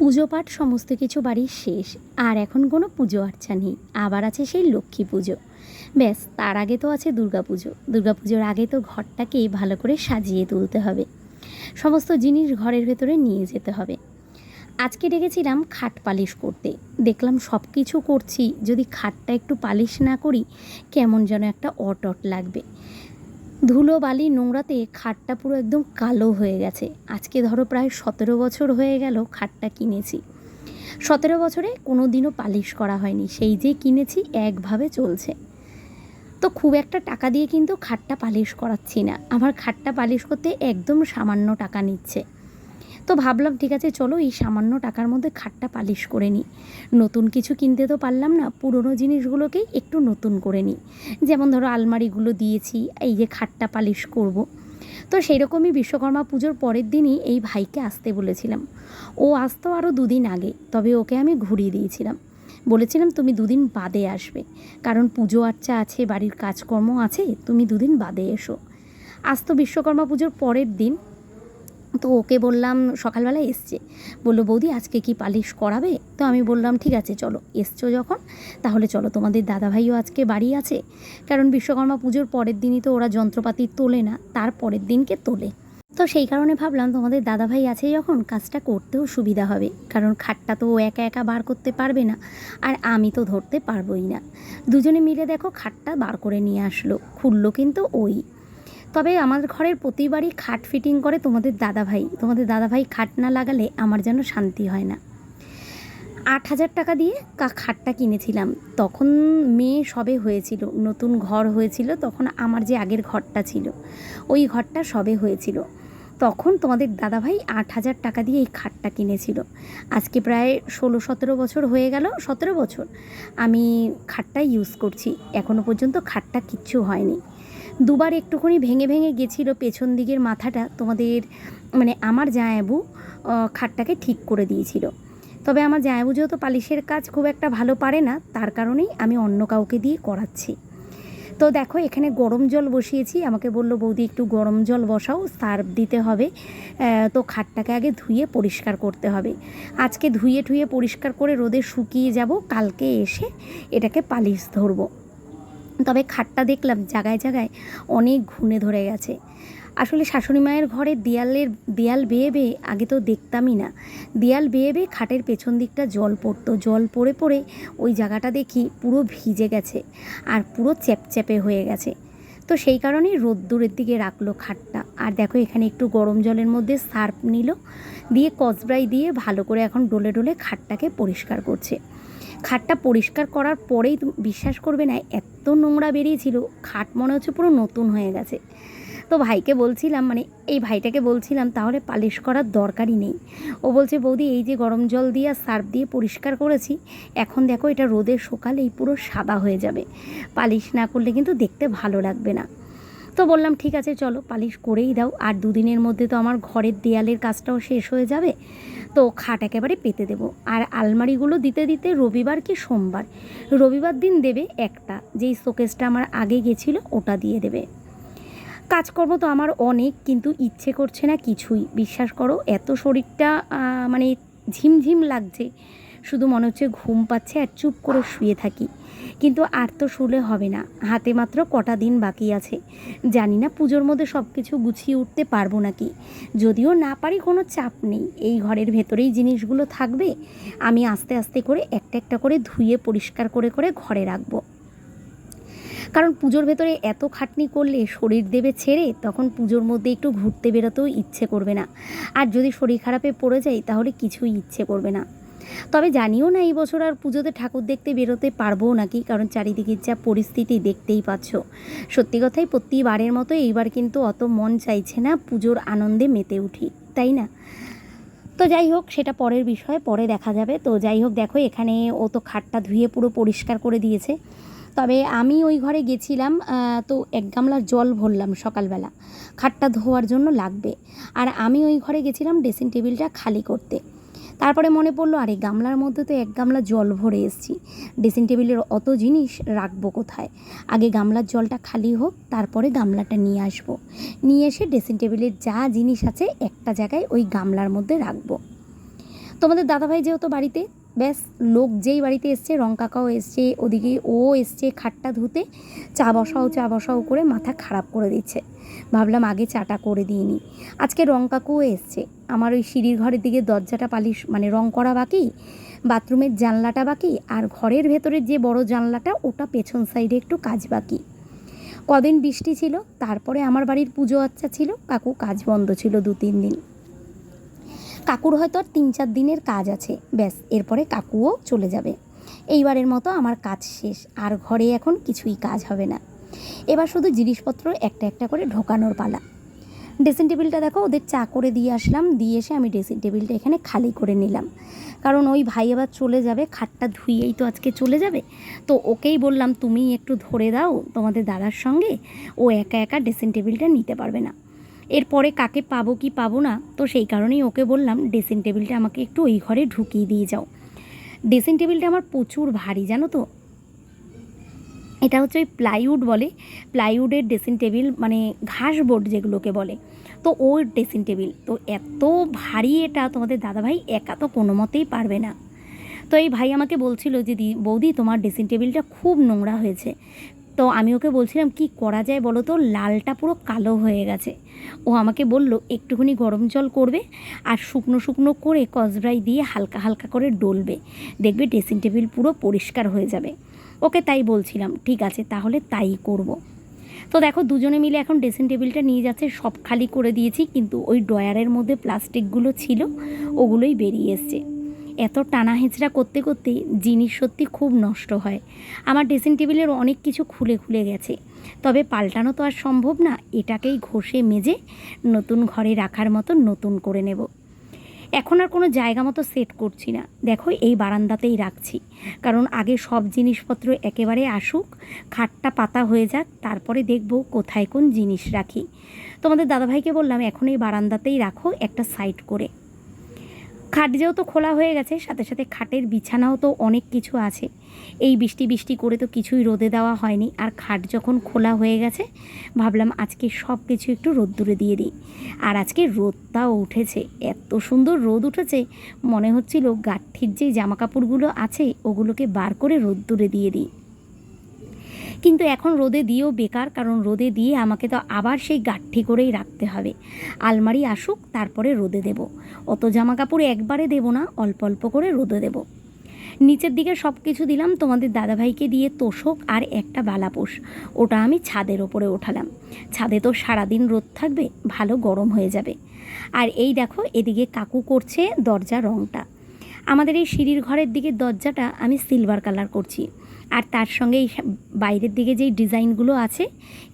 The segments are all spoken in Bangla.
পুজো পাঠ সমস্ত কিছু বাড়ির শেষ, আর এখন কোনো পুজো আর্চা নেই। আবার আছে সেই লক্ষ্মী পুজো। ব্যাস, তার আগে তো আছে দুর্গাপুজোর আগে তো ঘরটাকেই ভালো করে সাজিয়ে তুলতে হবে, সমস্ত জিনিস ঘরের ভেতরে নিয়ে যেতে হবে। আজকে ডেকেছিলাম খাট পালিশ করতে। দেখলাম সব কিছু করছি, যদি খাটটা একটু পালিশ না করি কেমন যেন একটা অট লাগবে। ধুলো বালি নোংরাতে খাটটা পুরো একদম কালো হয়ে গেছে। আজকে ধরো প্রায় 17 বছর হয়ে গেল খাটটা কিনেছি। 17 বছরে কোনো দিনও পালিশ করা হয়নি, সেই যে কিনেছি একভাবে চলছে। তো খুব একটা টাকা দিয়ে কিন্তু খাটটা পালিশ করাচ্ছি না, আমার খাটটা পালিশ করতে একদম সামান্য টাকা নিচ্ছে। তো ভাবলাম ঠিক আছে, চলো এই সামান্য টাকার মধ্যে খাটটা পালিশ করে নিই। নতুন কিছু কিনতে তো পারলাম না, পুরনো জিনিসগুলোকেই একটু নতুন করে নিই। যেমন ধরো আলমারিগুলো দিয়েছি, এই যে খাটটা পালিশ করব। তো সেই রকমই বিশ্বকর্মা পুজোর পরের দিনই এই ভাইকে আসতে বলেছিলাম। ও আসতো আরও 2 দিন আগে, তবে ওকে আমি ঘুরিয়ে দিয়েছিলাম। বলেছিলাম তুমি 2 দিন বাদে আসবে, কারণ পুজো আর্চা আছে, বাড়ির কাজকর্ম আছে, তুমি 2 দিন বাদে এসো। আসতো বিশ্বকর্মা পুজোর পরের দিন। তো ওকে বললাম, সকালবেলা এসছে, বললো বৌদি আজকে কি পালিশ করাবে? তো আমি বললাম ঠিক আছে চলো, এসছো যখন তাহলে চলো, তোমাদের দাদাভাইও আজকে বাড়ি আছে। কারণ বিশ্বকর্মা পুজোর পরের দিনই তো ওরা যন্ত্রপাতি তোলে না, তার পরের দিনকে তোলে। তো সেই কারণে ভাবলাম তোমাদের দাদাভাই আছে যখন কাজটা করতেও সুবিধা হবে, কারণ খাটটা তো ও একা একা বার করতে পারবে না, আর আমি তো ধরতে পারবোই না। দুজনে মিলে দেখো খাটটা বার করে নিয়ে আসলো, খুললো কিন্তু ওই। তবে আমার ঘরের প্রতিবারই খাট ফিটিং করে তোমাদের দাদাভাই খাট না লাগালে আমার যেন শান্তি হয় না। 8,000 টাকা দিয়ে খাটটা কিনেছিলাম। তখন মেয়ে সবে হয়েছিল, নতুন ঘর হয়েছিল, তখন আমার যে আগের ঘরটা ছিল ওই ঘরটা সবে হয়েছিল। তখন তোমাদের দাদাভাই 8,000 টাকা দিয়ে এই খাটটা কিনেছিল। আজকে প্রায় 16-17 বছর হয়ে গেল, 17 বছর আমি খাটটা ইউজ করছি, এখনও পর্যন্ত খাটটা কিচ্ছু হয়নি। দুবার একটুখানি ভেঙে ভেঙে গেছিলো পেছন দিকের মাথাটা, তোমাদের আমার জামাইবাবু খাটটাকে ঠিক করে দিয়েছিল। তবে আমার জামাইবাবু যেহেতু পালিশের কাজ খুব একটা ভালো পারে না, তার কারণেই আমি অন্য কাউকে দিয়ে করাচ্ছি। তো দেখো এখানে গরম জল বসিয়েছি, আমাকে বললো বৌদি একটু গরম জল বসাও, সার্ফ দিতে হবে। তো খাটটাকে আগে ধুয়ে পরিষ্কার করতে হবে। আজকে ধুয়ে ঠুয়ে পরিষ্কার করে রোদে শুকিয়ে যাব, কালকে এসে এটাকে পালিশ ধরবো। তবে খাটটা দেখলাম জায়গায় জায়গায় অনেক ঘুণে ধরে গেছে। আসলে শাশুড়ি মায়ের ঘরে দেয়াল বেয়ে বেয়ে, আগে তো দেখতামই না, দেয়াল বেয়ে বেয়ে খাটের পেছন দিকটা জল পড়তো, জল পড়ে পড়ে ওই জায়গাটা দেখি পুরো ভিজে গেছে আর পুরো চ্যাপচ্যাপে হয়ে গেছে। তো সেই কারণেই রোদ্দুরের দিকে রাখলো খাটটা। আর দেখো এখানে একটু গরম জলের মধ্যে সার্ফ নিল, দিয়ে কসব্রাই দিয়ে ভালো করে এখন ডলে ডলে খাটটাকে পরিষ্কার করছে। খাটটা পরিষ্কার করার পরেই তুমি বিশ্বাস করবে না, এত নোংরা বেরিয়েছিল, খাট মনে হচ্ছে পুরো নতুন হয়ে গেছে। তো ভাইকে বলছিলাম, এই ভাইটাকে বলছিলাম তাহলে পালিশ করার দরকারই নেই। ও বলছে বৌদি এই যে গরম জল দিয়ে আর সার্ফ দিয়ে পরিষ্কার করেছি, এখন দেখো এটা রোদে শুকালেই পুরো সাদা হয়ে যাবে, পালিশ না করলে কিন্তু দেখতে ভালো লাগবে না। তো বললাম ঠিক আছে চলো পালিশ করেই দাও, আর 2 দিনের মধ্যে তো আমার ঘরের দেয়ালের কাজটাও শেষ হয়ে যাবে। তো খাট একেবারে পেতে দেবো, আর আলমারিগুলো দিতে দিতে রবিবার কি সোমবার, রবিবার দিন দেবে একটা, যেই শোকেসটা আমার আগে গেছিলো ওটা দিয়ে দেবে। কাজকর্ম তো আমার অনেক, কিন্তু ইচ্ছে করছে না কিছুই, বিশ্বাস করো। এত শরীরটা ঝিমঝিম লাগছে, শুধু মনে হচ্ছে ঘুম পাচ্ছে আর চুপ করে শুয়ে থাকি। কিন্তু আর তো শুলে হবে না, হাতে মাত্র কটা দিন বাকি আছে। জানি না পুজোর মধ্যে সব কিছু গুছিয়ে উঠতে পারবো নাকি। যদিও না পারি কোনো চাপ নেই, এই ঘরের ভেতরেই জিনিসগুলো থাকবে, আমি আস্তে আস্তে করে একটা একটা করে ধুয়ে পরিষ্কার করে করে ঘরে রাখবো। কারণ পুজোর ভেতরে এত খাটনি করলে শরীর দেবে ছেড়ে, তখন পুজোর মধ্যে একটু ঘুরতে বেরোতেও ইচ্ছে করবে না। আর যদি শরীর খারাপে পড়ে যাই তাহলে কিছুই ইচ্ছে করবে না। তবে জানিও না এই বছর আর পুজোতে ঠাকুর দেখতে বেরোতে পারবো নাকি, কারণ চারিদিকের যা পরিস্থিতি দেখতেই পাচ্ছ। সত্যি কথাই প্রতিবারের মতো এইবার কিন্তু অত মন চাইছে না পুজোর আনন্দে মেতে উঠি, তাই না? তো যাই হোক, সেটা পরের বিষয়, পরে দেখা যাবে। তো যাই হোক, দেখো এখানে ও তো খাটটা ধুয়ে পুরো পরিষ্কার করে দিয়েছে। তবে আমি ওই ঘরে গেছিলাম, তো 1 গামলা জল ভরলাম সকালবেলা, খাটটা ধোয়ার জন্য লাগবে। আর আমি ওই ঘরে গেছিলাম ড্রেসিং টেবিলটা খালি করতে। তারপরে মনে পড়লো আরে গামলার মধ্যে তো 1 গামলা জল ভরে এসেছি, ড্রেসিং টেবিলের অত জিনিস রাখবো কোথায়? আগে গামলার জলটা খালি হোক, তারপরে গামলাটা নিয়ে আসবো, নিয়ে এসে ড্রেসিং টেবিলের যা জিনিস আছে একটা জায়গায় ওই গামলার মধ্যে রাখবো। তোমাদের দাদাভাই যেহেতু বাড়িতে, ব্যাস লোক যেই বাড়িতে এসছে, রং কাকাও এসছে, ওদিকে ও এসছে খাটটা ধুতে, চা বসাও করে মাথা খারাপ করে দিচ্ছে। ভাবলাম আগে চাটা করে দিইনি। আজকে রং কাকুও এসছে। আমার ওই সিঁড়ির ঘরের দিকে দরজাটা পালিশ মানে রং করা বাকি, বাথরুমের জানলাটা বাকি, আর ঘরের ভেতরের যে বড় জানলাটা ওটা পেছন সাইডে একটু কাজ বাকি। কদিন বৃষ্টি ছিল, তারপরে আমার বাড়ির পুজো আচ্ছা ছিল, কাকু কাজ বন্ধ ছিল 2-3 দিন। কাকুর হয়তো আর 3-4 দিনের কাজ আছে, ব্যাস এরপরে কাকুও চলে যাবে। এইবারের মতো আমার কাজ শেষ, আর ঘরে এখন কিছুই কাজ হবে না। এবার শুধু জিনিসপত্র একটা একটা করে ঢোকানোর পালা। ড্রেসিং টেবিলটা দেখো ওদের চা করে দিয়ে আসলাম, দিয়ে এসে আমি ড্রেসিং টেবিলটা এখানে খালি করে নিলাম, কারণ ওই ভাই আবার চলে যাবে, খাটটা ধুয়েই তো আজকে চলে যাবে। তো ওকেই বললাম তুমি একটু ধরে দাও তোমাদের দাদার সঙ্গে, ও একা একা ড্রেসিং টেবিলটা নিতে পারবে না। এরপরে কাকে পাবো কি পাবো না, তো সেই কারণেই ওকে বললাম ড্রেসিং টেবিলটা আমাকে একটু ওই ঘরে ঢুকিয়ে দিয়ে যাও। ড্রেসিং টেবিলটা আমার প্রচুর ভারী জানো তো। এটা হচ্ছে ওই প্লাইউড বলে, প্লাইউডের ড্রেসিং টেবিল, মানে ঘাস বোর্ড যেগুলোকে বলে, তো ওই ড্রেসিং টেবিল তো এত ভারী, এটা তোমাদের দাদাভাই একা তো কোনো মতেই পারবে না। তো এই ভাই আমাকে বলছিল যে বৌদি তোমার ড্রেসিং টেবিলটা খুব নোংরা হয়েছে। তো আমি ওকে বলছিলাম কি করা যায় বলো তো, লালটা পুরো কালো হয়ে গেছে। ও আমাকে বলল একটুখানি গরম জল করবে আর শুকনো শুকনো করে কসব্রাই দিয়ে হালকা হালকা করে ডলবে, দেখবে ড্রেসিং টেবিল পুরো পরিষ্কার হয়ে যাবে। ওকে তাই বলছিলাম, ঠিক আছে তাহলে তাই করব। তো দেখো দুজনে মিলে এখন ড্রেসিং টেবিলটা নিয়ে যাচ্ছে, সব খালি করে দিয়েছি, কিন্তু ওই ড্রয়ারের মধ্যে প্লাস্টিকগুলো ছিল ওগুলোই বেরিয়ে এসছে। এত টানা হেঁচড়া করতে করতে জিনিস সত্যি খুব নষ্ট হয়। আমার ড্রেসিং টেবিলের অনেক কিছু খুলে খুলে গেছে, তবে পাল্টানো তো আর সম্ভব না, এটাকেই ঘষে মেজে নতুন ঘরে রাখার মতো নতুন করে নেব। এখন আর কোনো জায়গা মতো সেট করছি না, দেখো এই বারান্দাতেই রাখছি, কারণ আগে সব জিনিসপত্র একেবারে আসুক, খাটটা পাতা হয়ে যাক, তারপরে দেখব কোথায় কোন জিনিস রাখি। তোমাদের দাদাভাইকে বললাম এখন এই বারান্দাতেই রাখো একটা সাইড করে। খাট যেহেতু খোলা হয়ে গেছে, সাথে সাথে খাটের বিছানাও তো অনেক কিছু আছে, এই বৃষ্টি বৃষ্টি করে তো কিছুই রোদে দেওয়া হয়নি, আর খাট যখন খোলা হয়ে গেছে ভাবলাম আজকে সব কিছু একটু রোদ্দুরে দিয়ে দিই। আর আজকে রোদটাও উঠেছে, এত সুন্দর রোদ উঠেছে, মনে হচ্ছিল গাঁঠির যে জামা কাপড়গুলো আছে ওগুলোকে বার করে রোদ্দুরে দিয়ে দিই, কিন্তু এখন রোদে দিয়েও বেকার, কারণ রোদে দিয়ে আমাকে তো আবার সেই গাঁঠি করেই রাখতে হবে। আলমারি আসুক তারপরে রোদে দেব, অত জামা কাপড় একবারে দেব না, অল্প অল্প করে রোদে দেব। নিচের দিকে সব কিছু দিলাম, তোমাদের দাদাভাইকে দিয়ে তোষক আর একটা বালাপোষ, ওটা আমি ছাদের ওপরে ওঠালাম। ছাদে তো সারাদিন রোদ থাকবে, ভালো গরম হয়ে যাবে। আর এই দেখো এদিকে কাকু করছে দরজা রঙটা। আমাদের এই সিঁড়ির ঘরের দিকের দরজাটা আমি সিলভার কালার করছি, আর তার সঙ্গে এই বাইরের দিকে যেই ডিজাইনগুলো আছে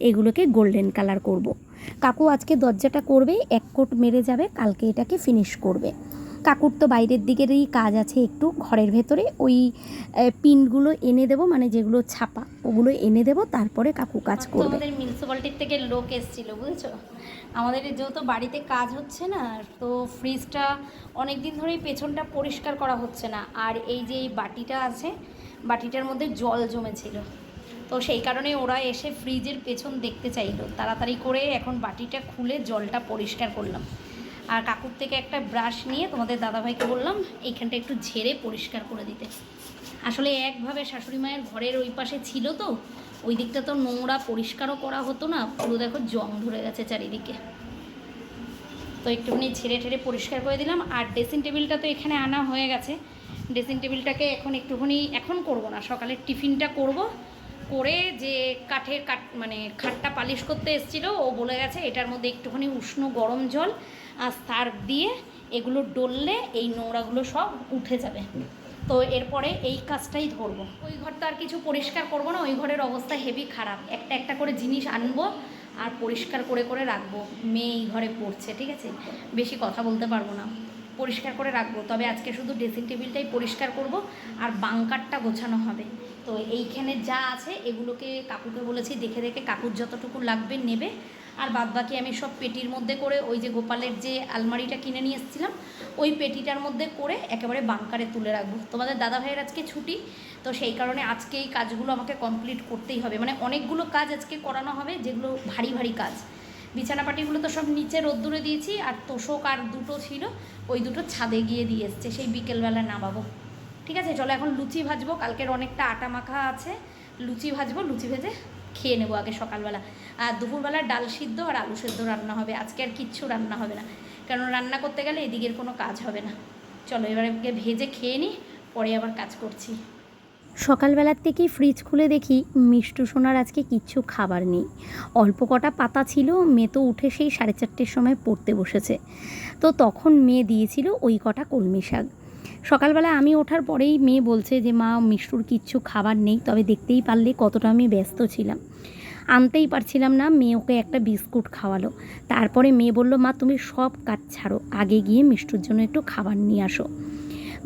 এগুলোকে গোল্ডেন কালার করব। কাকু আজকে দরজাটা করবে, এক কোট মেরে যাবে, কালকে এটাকে ফিনিশ করবে। কাকুর তো বাইরের দিকেরই কাজ আছে একটু, ঘরের ভেতরে ওই পিনগুলো এনে দেবো, মানে যেগুলো ছাপা ওগুলো এনে দেবো, তারপরে কাকু কাজ করবে। আমাদের মিউনিসিপ্যালিটির থেকে লোক এসেছিলো বুঝছো, আমাদের যেহেতু বাড়িতে কাজ হচ্ছে না, তো ফ্রিজটা অনেক দিন ধরেই পেছনটা পরিষ্কার করা হচ্ছে না, আর এই যে এই বাটিটা আছে, বাটিটার মধ্যে জল জমেছিল, তো সেই কারণে ওরা এসে ফ্রিজের পেছন দেখতে চাইলো, তাড়াতাড়ি করে এখন বাটিটা খুলে জলটা পরিষ্কার করলাম। আর কাকুর থেকে একটা ব্রাশ নিয়ে তোমাদের দাদাভাইকে বললাম এইখানটা একটু ঝেড়ে পরিষ্কার করে দিতে। আসলে একভাবে শাশুড়ি মায়ের ঘরের ওই পাশে ছিল তো, ওই দিকটা তো নোংরা পরিষ্কারও করা হতো না, পুরো দেখো জং ধরে গেছে চারিদিকে, তো একটুখানি ঝেড়ে ঠেড়ে পরিষ্কার করে দিলাম। আর ড্রেসিং টেবিলটা তো এখানে আনা হয়ে গেছে, ড্রেসিং টেবিলটাকে এখন একটুখানি, এখন করব না, সকালের টিফিনটা করব, করে যে মানে খাটটা পালিশ করতে এসেছিলো ও বলে গেছে এটার মধ্যে একটুখানি উষ্ণ গরম জল আর সার্ফ দিয়ে এগুলো ডললে এই নোংরাগুলো সব উঠে যাবে। তো এরপরে এই কাজটাই ধরবো। ওই ঘরটা আর কিছু পরিষ্কার করবো না, ওই ঘরের অবস্থা হেভি খারাপ, একটা একটা করে জিনিস আনবো আর পরিষ্কার করে করে রাখবো। মেয়ে এই ঘরে পড়ছে, ঠিক আছে, বেশি কথা বলতে পারবো না, পরিষ্কার করে রাখবো। তবে আজকে শুধু ড্রেসিং টেবিলটাই পরিষ্কার করব আর বাঙ্কারটা গোছানো হবে। তো এইখানে যা আছে এগুলোকে কাকুকে বলেছি দেখে দেখে কাকুর যতটুকু লাগবে নেবে, আর বাদবাকি আমি সব পেটির মধ্যে করে ওই যে গোপালের যে আলমারিটা কিনে নিয়ে এসেছিলাম ওই পেটিটার মধ্যে করে একেবারে বাঙ্কারে তুলে রাখবো। তোমাদের দাদা ভাইয়ের আজকে ছুটি, তো সেই কারণে আজকে এই কাজগুলো আমাকে কমপ্লিট করতেই হবে, মানে অনেকগুলো কাজ আজকে করানো হবে যেগুলো ভারী ভারী কাজ, বিছানাপাটিগুলো তো সব নিচে রোদ্দুরে দিয়েছি, আর তোষক আর দুটো ছিল, ওই দুটো ছাদে গিয়ে দিয়ে এসছে, সেই বিকেলবেলা নামাবো। ঠিক আছে, চলো এখন লুচি ভাজবো, কালকের অনেকটা আটা মাখা আছে, লুচি ভাজবো, লুচি ভেজে খেয়ে নেবো আগে সকালবেলা। আর দুপুরবেলা ডাল সিদ্ধ আর আলু সেদ্ধ রান্না হবে, আজকে আর কিচ্ছু রান্না হবে না, কারণ রান্না করতে গেলে এদিকের কোনো কাজ হবে না। চলো এবারে ভেজে খেয়ে নিই, পরে আবার কাজ করছি। সকালবেলার থেকেই ফ্রিজ খুলে দেখি মিষ্টু সোনার আজকে কিচ্ছু খাবার নেই। অল্প কটা পাতা ছিল, মেয়ে তো উঠে সেই 4:30-র সময় পড়তে বসেছে, তো তখন মেয়ে দিয়েছিল ওই কটা কলমি শাক। সকালবেলা আমি ওঠার পরেই মেয়ে বলছে যে মা মিষ্টুর কিচ্ছু খাবার নেই, তবে দেখতেই পারলে কতটা আমি ব্যস্ত ছিলাম, আনতেই পারছিলাম না। মেয়ে ওকে একটা বিস্কুট খাওয়ালো, তারপরে মেয়ে বলল মা তুমি সব কাজ ছাড়ো, আগে গিয়ে মিষ্টুর জন্য একটু খাবার নিয়ে আসো।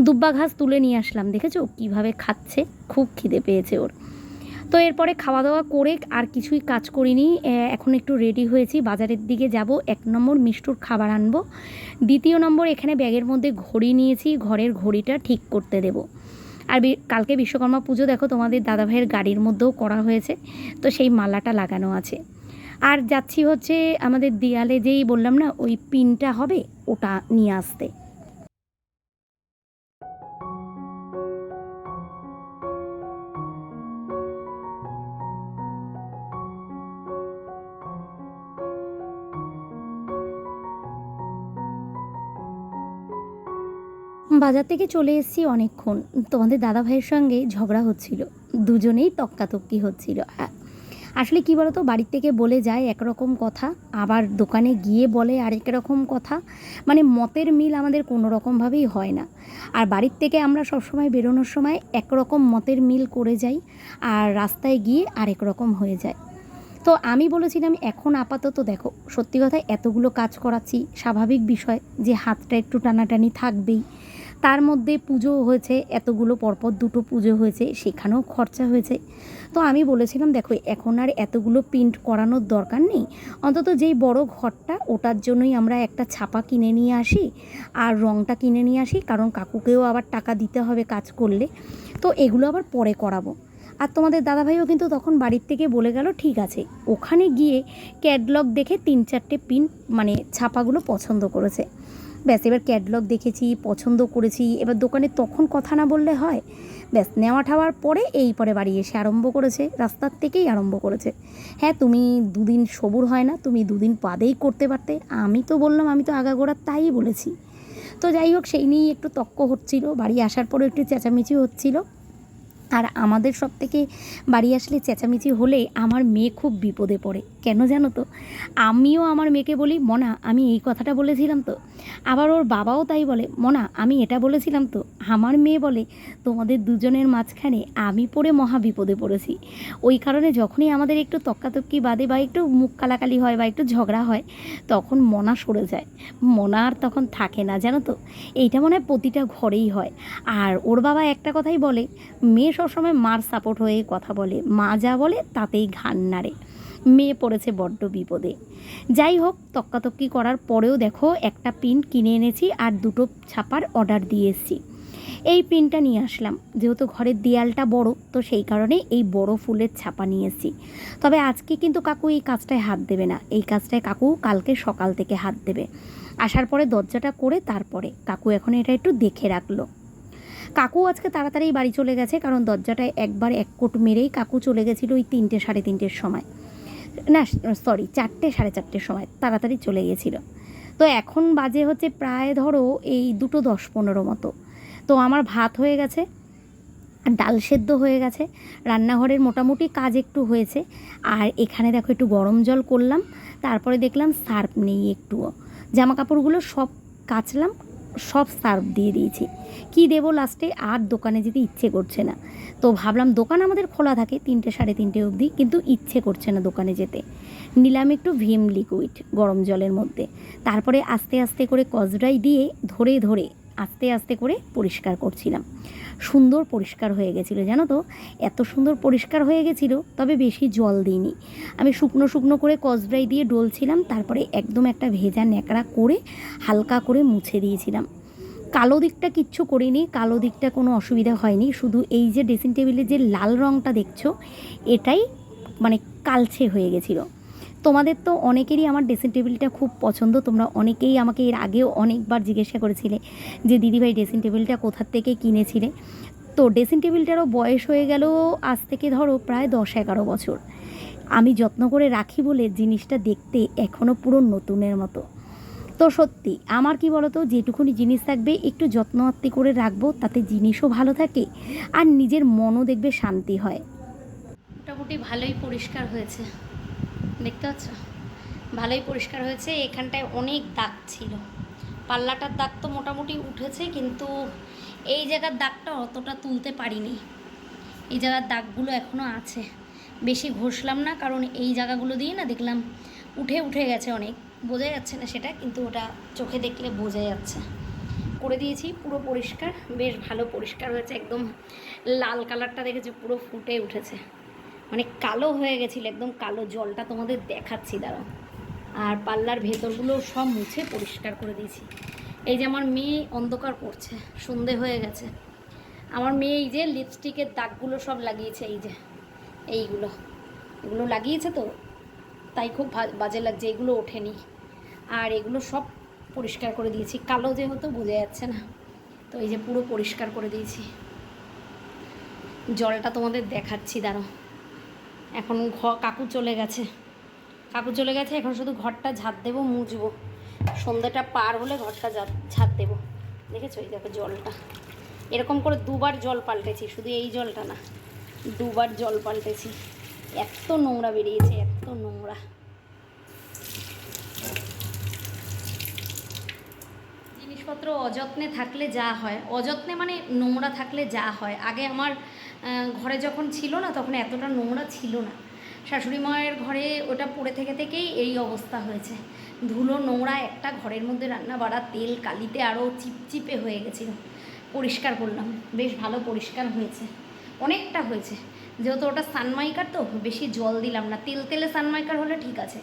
দুব্বা ঘাস তুলে নিয়ে আসলাম, দেখেছো কীভাবে খাচ্ছে, খুব খিদে পেয়েছে ওর। তো এরপরে খাওয়া দাওয়া করে আর কিছুই কাজ করিনি, এখন একটু রেডি হয়েছি, বাজারের দিকে যাব। 1 নম্বর মিষ্টুর খাবার আনবো, 2 নম্বর এখানে ব্যাগের মধ্যে ঘড়ি নিয়েছি, ঘরের ঘড়িটা ঠিক করতে দেব। আর কালকে বিশ্বকর্মা পুজো দেখো তোমাদের দাদাভাইয়ের গাড়ির মধ্যেও করা হয়েছে, তো সেই মালাটা লাগানো আছে। আর যাচ্ছি হচ্ছে আমাদের দেয়ালে যেই বললাম না ওই পিনটা হবে, ওটা নিয়ে আসতে। বাজার থেকে চলে এসেছি অনেকক্ষণ, তোমাদের দাদাভাইয়ের সঙ্গে ঝগড়া হচ্ছিল, দুজনেই তক্কাতক্কি হচ্ছিল। আসলে কী বলো তো, বাড়ির থেকে বলে যায় একরকম কথা, আবার দোকানে গিয়ে বলে আরেক রকম কথা, মানে মতের মিল আমাদের কোনো রকমভাবেই হয় না। আর বাড়ির থেকে আমরা সবসময় বেরোনোর সময় একরকম মতের মিল করে যাই, আর রাস্তায় গিয়ে আরেক রকম হয়ে যায়। তো আমি বলেছিলাম এখন আপাতত দেখো সত্যি কথা এতগুলো কাজ করাচ্ছি, স্বাভাবিক বিষয় যে হাতটা একটু টানাটানি থাকবেই। তার মধ্যে পুজো হয়েছে, এতগুলো পরপর 2টো পুজো হয়েছে, সেখানেও খরচা হয়েছে। তো আমি বলেছিলাম দেখো এখন আর এতগুলো প্রিন্ট করানোর দরকার নেই, অন্তত যেই বড় ঘরটা ওটার জন্যই আমরা একটা ছাপা কিনে নিয়ে আসি আর রঙটা কিনে নিয়ে আসি, কারণ কাকুকেও আবার টাকা দিতে হবে কাজ করলে, তো এগুলো আবার পরে করাবো। আর তোমাদের দাদাভাইও কিন্তু তখন বাড়ির থেকে বলে গেল ঠিক আছে, ওখানে গিয়ে ক্যাটলগ দেখে 3-4টে পিন মানে ছাপাগুলো পছন্দ করেছে। ব্যাস এবার ক্যাটলগ দেখেছি, পছন্দ করেছি, এবার দোকানে তখন কথা না বললে হয়। ব্যাস নেওয়া ঠাওয়ার পরে এই পরে বাড়ি এসে আরম্ভ করেছে, রাস্তার থেকেই আরম্ভ করেছে। হ্যাঁ তুমি 2 দিন সবুর হয় না, তুমি 2 দিন বাদেই করতে পারতে, আমি তো বললাম আমি তো আগাগোড়া তাই বলেছি। তো যাই হোক সেই নিয়েই একটু তক্ক হচ্ছিল, বাড়ি আসার পরেও একটু চেঁচামেচি হচ্ছিল। আর আমাদের সব থেকে বাড়ি আসলে চেঁচামেচি হলে আমার মেয়ে খুব বিপদে পড়ে, কেন জানো তো? আমিও আমার মেয়েকে বলি মনা আমি এই কথাটা বলেছিলাম তো, আবার ওর বাবাও তাই বলে মনা আমি এটা বলেছিলাম তো। আমার মেয়ে বলে তোমাদের দুজনের মাঝখানে আমি পড়ে মহা বিপদে পড়েছি। ওই কারণে যখনই আমাদের একটু তক্কাতক্কি বাদে বা একটু মুখ কালাকালি হয় বা একটু ঝগড়া হয়, তখন মনা সরে যায়, মনা আর তখন থাকে না, জানো তো? এইটা মনে হয় প্রতিটা ঘরেই হয়। আর ওর বাবা একটা কথাই বলে, মেয়ে সবসময় মার সাপোর্ট হয়ে কথা বলে, মা যা বলে তাতেই ঘাড় নাড়ে, মেয়ে পড়েছে বড্ড বিপদে। যাই হোক তক্কাতক্কি করার পরেও দেখো একটা পিন কিনে এনেছি আর 2টো ছাপার অর্ডার দিয়ে এসেছি। এই পিনটা নিয়ে আসলাম, যেহেতু ঘরের দেয়ালটা বড়, তো সেই কারণে এই বড় ফুলের ছাপা নিয়ে এসেছি। তবে আজকে কিন্তু কাকু এই কাজটায় হাত দেবে না, এই কাজটায় কাকু কালকে সকাল থেকে হাত দেবে। আসার পরে দরজাটা করে তারপরে কাকু এখন এটা একটু দেখে রাখলো। কাকু আজকে তাড়াতাড়ি বাড়ি চলে গেছে, কারণ দরজাটায় একবার 1 কোট মেরেই কাকু চলে গেছিলো ওই 3টে 3:30-র সময়, না সরি 4টে 4:30-র সময় তাড়াতাড়ি চলে গেছিলো। তো এখন বাজে হচ্ছে প্রায় ধরো এই 2টো 10-15 মতো। তো আমার ভাত হয়ে গেছে, ডাল সেদ্ধ হয়ে গেছে, রান্নাঘরের মোটামুটি কাজ একটু হয়েছে। আর এখানে দেখো একটু গরম জল করলাম, তারপরে দেখলাম সার্ফ নেই একটুও, জামা কাপড়গুলো সব কাচলাম, সব সার্ফ দিয়ে দিয়েছি। কি দেবো লাস্টে, আর দোকানে যেতে ইচ্ছে করছে না। তো ভাবলাম দোকান আমাদের খোলা থাকে 3টে 3:30 অবধি, কিন্তু ইচ্ছে করছে না দোকানে যেতে। নিলাম একটু ভিম লিকুইড গরম জলের মধ্যে, তারপরে আস্তে আস্তে করে কজরাই দিয়ে ধরে ধরে আস্তে আস্তে করে পরিষ্কার করছিলাম। সুন্দর পরিষ্কার হয়ে গেছিলো জানো তো, এত সুন্দর পরিষ্কার হয়ে গেছিলো। তবে বেশি জল দিইনি, আমি শুকনো শুকনো করে কজরাই দিয়ে ডলছিলাম, তারপরে একদম একটা ভেজা ন্যাকড়া করে হালকা করে মুছে দিয়েছিলাম। কালো দিকটা কিচ্ছু করিনি, কালো দিকটা কোনো অসুবিধা হয়নি, শুধু এই যে ড্রেসিং টেবিলে যে লাল রঙটা দেখছো এটাই মানে কালচে হয়ে গেছিলো। তোমাদের তো অনেকেরই আমার ড্রেসিং টেবিলটা খুব পছন্দ। তোমরা অনেকেই আমাকে এর আগেও অনেকবার জিজ্ঞাসা করেছিলে যে দিদিভাই ড্রেসিং টেবিলটা কোথার থেকে কিনেছিলে। তো ড্রেসিং টেবিলটারও বয়স হয়ে গেল আজ থেকে ধরো প্রায় 10-11 বছর। আমি যত্ন করে রাখি বলে জিনিসটা দেখতে এখনও পুরো নতুনের মতো। তো সত্যি আমার কি বলো তো, যেটুকুনি জিনিস থাকবে একটু যত্ন আত্তি করে রাখবো, তাতে জিনিসও ভালো থাকে আর নিজের মনও দেখবে শান্তি হয়। মোটামুটি ভালোই পরিষ্কার হয়েছে, দেখতে পাচ্ছ, ভালোই পরিষ্কার হয়েছে। এখানটায় অনেক দাগ ছিল, পাল্লাটার দাগ তো মোটামুটি উঠেছে, কিন্তু এই জায়গার দাগটা অতটা তুলতে পারিনি। এই জায়গার দাগগুলো এখনও আছে, বেশি ঘষলাম না, কারণ এই জায়গাগুলো দিয়ে না দেখলাম উঠে গেছে অনেক। বোঝা যাচ্ছে না সেটা, কিন্তু ওটা চোখে দেখলে বোঝা যাচ্ছে। করে দিয়েছি পুরো পরিষ্কার, বেশ ভালো পরিষ্কার হয়েছে। একদম লাল কালারটা দেখেছে, পুরো ফুটে উঠেছে, মানে কালো হয়ে গেছিলো, একদম কালো। জলটা তোমাদের দেখাচ্ছি দাঁড়াও। আর পাল্লার ভেতরগুলো সব মুছে পরিষ্কার করে দিয়েছি। এই যে আমার মেয়ে অন্ধকার করছে, সন্ধে হয়ে গেছে। আমার মেয়ে এই যে লিপস্টিকের দাগগুলো সব লাগিয়েছে, এই যে এগুলো লাগিয়েছে, তো তাই খুব বাজে লাগছে, এগুলো ওঠেনি। আর এগুলো সব পরিষ্কার করে দিয়েছি, কালো যেহেতু বোঝা যাচ্ছে না, তো এই যে পুরো পরিষ্কার করে দিয়েছি। জলটা তোমাদের দেখাচ্ছি দাঁড়াও। এখন কাকু চলে গেছে, এখন শুধু ঘরটা ঝাঁট দেবো, মুছবো। সন্ধ্যাটা পার হলে ঘরটা ঝাঁট দেবো। দেখেছো, এই দেখো জলটা এরকম করে দুবার জল পাল্টেছি, শুধু এই জলটা না, দুবার জল পাল্টেছি। এত নোংরা বেরিয়েছে, এত নোংরা। জিনিসপত্র অযত্নে থাকলে যা হয়, অযত্নে মানে নোংরা থাকলে যা হয়। আগে আমার ঘরে যখন ছিল না, তখন এতটা নোংরা ছিল না। শাশুড়ি মায়ের ঘরে ওটা পড়ে থেকেই এই অবস্থা হয়েছে। ধুলো নোংরা একটা ঘরের মধ্যে, রান্না বাড়া তেল কালিতে আরও চিপচিপে হয়ে গেছিলো। পরিষ্কার করলাম, বেশ ভালো পরিষ্কার হয়েছে, অনেকটা হয়েছে। যেহেতু ওটা সানমাইকার, তো বেশি জল দিলাম না। তেলে সানমাইকার হলে ঠিক আছে,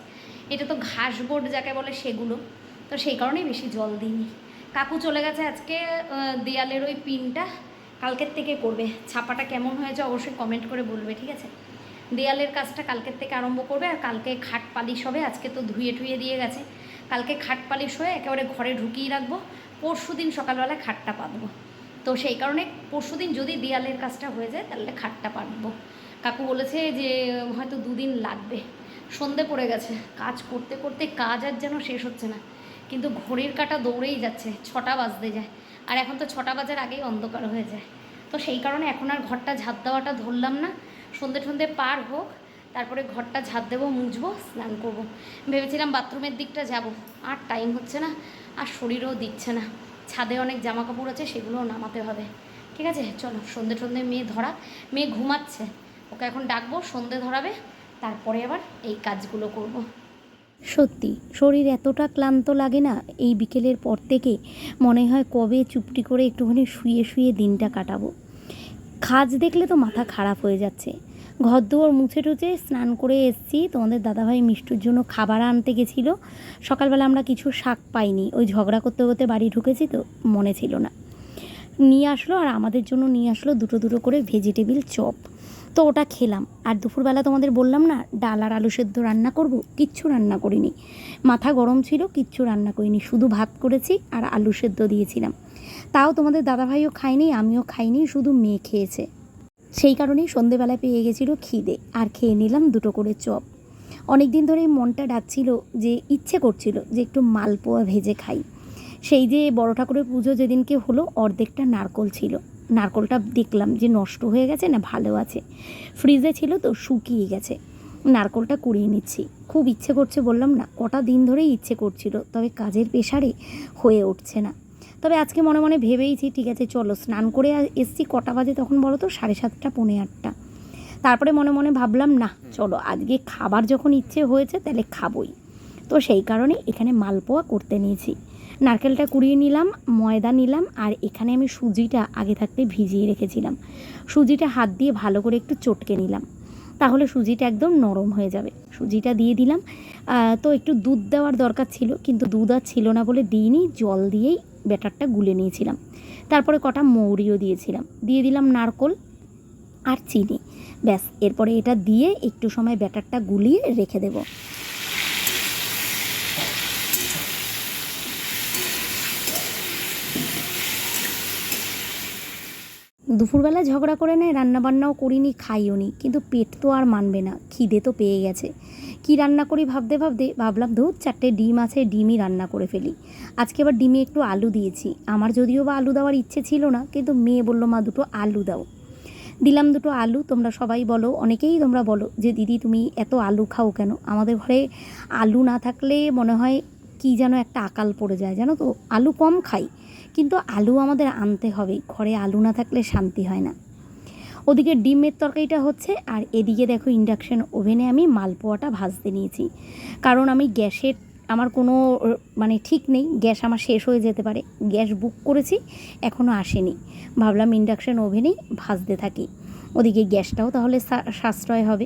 এটা তো ঘাস বোর্ড যাকে বলে সেগুলো, তো সেই কারণেই বেশি জল দিইনি। কাকু চলে গেছে আজকে দেয়ালের ওই পিনটা কালকের থেকে করবে। ছাপাটা কেমন হয়েছে অবশ্যই কমেন্ট করে বলবে, ঠিক আছে? দেয়ালের কাজটা কালকের থেকে আরম্ভ করবে। আর কালকে খাট পালিশ হবে, আজকে তো ধুয়ে দিয়ে গেছে। কালকে খাট পালিশ হয়ে একেবারে ঘরে ঢুকিয়ে রাখবো, পরশু দিন সকালবেলা খাটটা পাতবো। তো সেই কারণে পরশু দিন যদি দেয়ালের কাজটা হয়ে যায়, তাহলে খাটটা পাতবো। কাকু বলেছে যে হয়তো 2 দিন লাগবে। সন্ধে পড়ে গেছে, কাজ করতে করতে কাজ আর যেন শেষ হচ্ছে না, কিন্তু ঘড়ির কাঁটা দৌড়েই যাচ্ছে, 6টা বাজতে যায়। আর এখন তো 6টা বাজার আগেই অন্ধকার হয়ে যায়। তো সেই কারণে এখন আর ঘরটা ঝাঁট দেওয়াটা ধরলাম না। সন্ধে পার হোক, তারপরে ঘরটা ঝাঁট দেবো, মুছবো, স্নান করবো। ভেবেছিলাম বাথরুমের দিকটা যাব, আর টাইম হচ্ছে না, আর শরীরও দিচ্ছে না। ছাদে অনেক জামা কাপড় আছে, সেগুলোও নামাতে হবে। ঠিক আছে, চলো। সন্ধে মেয়ে ঘুমাচ্ছে, ওকে এখন ডাকবো, সন্ধে ধরাবে, তারপরে আবার এই কাজগুলো করব। সত্যি শরীর এতটা ক্লান্ত লাগে না, এই বিকেলের পর থেকে মনে হয় কবে চুপটি করে একটুখানি শুয়ে দিনটা কাটাবো। কাজ দেখলে তো মাথা খারাপ হয়ে যাচ্ছে। ঘর দুয়ার মুছে টুছে স্নান করে এসেছি। তোমাদের দাদাভাই মিষ্টুর জন্য খাবার আনতে গেছিলো। সকালবেলা আমরা কিছু শাক পাইনি, ওই ঝগড়া করতে বাড়ি ঢুকেছি, তো মনে ছিল না। নিয়ে আসলো, আর আমাদের জন্য নিয়ে আসলো দুটো করে ভেজিটেবিল চপ। তো ওটা খেলাম। আর দুপুরবেলা তোমাদের বললাম না ডাল আর আলু সেদ্ধ রান্না করব, কিচ্ছু রান্না করিনি। মাথা গরম ছিল, কিচ্ছু রান্না করিনি, শুধু ভাত করেছি আর আলু সেদ্ধ দিয়েছিলাম। তাও তোমাদের দাদাভাইও খায়নি, আমিও খাইনি, শুধু মেয়ে খেয়েছে। সেই কারণেই সন্ধেবেলায় পেয়ে গেছিলো খিদে, আর খেয়ে নিলাম 2 করে চপ। অনেক দিন ধরেই মনটা ডাকছিল, যে ইচ্ছে করছিল যে একটু মালপোয়া ভেজে খাই। সেই যে বড় ঠাকুরের পুজো যেদিনকে হলো, অর্ধেকটা নারকোল ছিল। নারকোলটা দেখলাম যে নষ্ট হয়ে গেছে না, ভালো আছে, ফ্রিজে ছিল তো শুকিয়ে গেছে। নারকোলটা কুড়িয়ে নিচ্ছি, খুব ইচ্ছে করছে, বললাম না কটা দিন ধরেই ইচ্ছে করছিল, তবে কাজের প্রেশারে হয়ে উঠছে না। তবে আজকে মনে মনে ভেবেইছি, ঠিক আছে চলো। স্নান করে এসছি, কটা বাজে তখন বলো তো, 7:30 পৌনে 8টা। তারপরে মনে মনে ভাবলাম না চলো, আজকে খাবার যখন ইচ্ছে হয়েছে তাহলে খাবই। তো সেই কারণে এখানে মালপোয়া করতে নিয়েছি। নারকেলটা কুড়িয়ে নিলাম, ময়দা নিলাম, আর এখানে আমি সুজিটা আগে থাকতে ভিজিয়ে রেখেছিলাম। সুজিটা হাত দিয়ে ভালো করে একটু চটকে নিলাম, তাহলে সুজিটা একদম নরম হয়ে যাবে। সুজিটা দিয়ে দিলাম। তো একটু দুধ দেওয়ার দরকার ছিল, কিন্তু দুধ আর ছিল না বলে দিইনি, জল দিয়েই ব্যাটারটা গুলে নিয়েছিলাম। তারপরে কটা মৌরিও দিয়েছিলাম, দিয়ে দিলাম নারকোল আর চিনি, ব্যাস। এরপরে এটা দিয়ে একটু সময় ব্যাটারটা গুলিয়ে রেখে দেব। দুপুরবেলা ঝগড়া করে নেয়, রান্নাবান্নাও করিনি, খাইও নি, কিন্তু পেট তো আর মানবে না, খিদে তো পেয়ে গেছে। কি রান্না করি ভাবতে ভাবতে ভাবলাম ধুর 4টে ডিম আছে, ডিমই রান্না করে ফেলি। আজকে আবার ডিমে একটু আলু দিয়েছি। আমার যদিও বা আলু দেওয়ার ইচ্ছে ছিল না, কিন্তু মেয়ে বলল মা দুটো আলু দাও। দিলাম দুটো আলু। তোমরা সবাই বলো, অনেকেই তোমরা বলো যে দিদি তুমি এত আলু খাও কেন? আমাদের ঘরে আলু না থাকলে মনে হয় কি যেন একটা আকাল পড়ে যায়, জানো তো। আলু কম খাই, কিন্তু আলু আমাদের আনতে হবে, ঘরে আলু না থাকলে শান্তি হয় না। ওদিকে ডিমের তরকারিটা হচ্ছে, আর এদিকে দেখো ইন্ডাকশন ওভেনে আমি মালপোয়াটা ভাজতে নিয়েছি। কারণ আমি গ্যাসের আমার কোনো মানে ঠিক নেই, গ্যাস আমার শেষ হয়ে যেতে পারে। গ্যাস বুক করেছি, এখনও আসেনি। ভাবলাম ইন্ডাকশন ওভেনেই ভাজতে থাকি, ওদিকে গ্যাসটাও তাহলে সাশ্রয় হবে।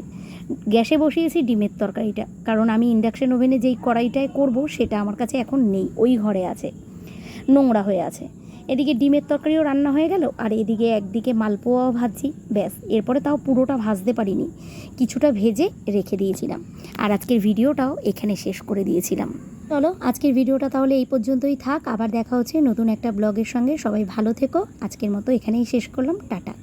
গ্যাসে বসিয়েছি ডিমের তরকারিটা, কারণ আমি ইন্ডাকশন ওভেনে যেই কড়াইটায় করব সেটা আমার কাছে এখন নেই, ওই ঘরে আছে, নোংরা হয়ে আছে। এদিকে ডিমের তরকারিও রান্না হয়ে গেল, আর এদিকে একদিকে মালপোয়াও ভাজছি। ব্যাস, এরপরে তাও পুরোটা ভাজতে পারিনি, কিছুটা ভেজে রেখে দিয়েছিলাম। আর আজকের ভিডিওটাও এখানে শেষ করে দিয়েছিলাম। চলো আজকের ভিডিওটা তাহলে এই পর্যন্তই থাক, আবার দেখা হচ্ছে নতুন একটা ব্লগের সঙ্গে। সবাই ভালো থেকো, আজকের মতো এখানেই শেষ করলাম, টাটা।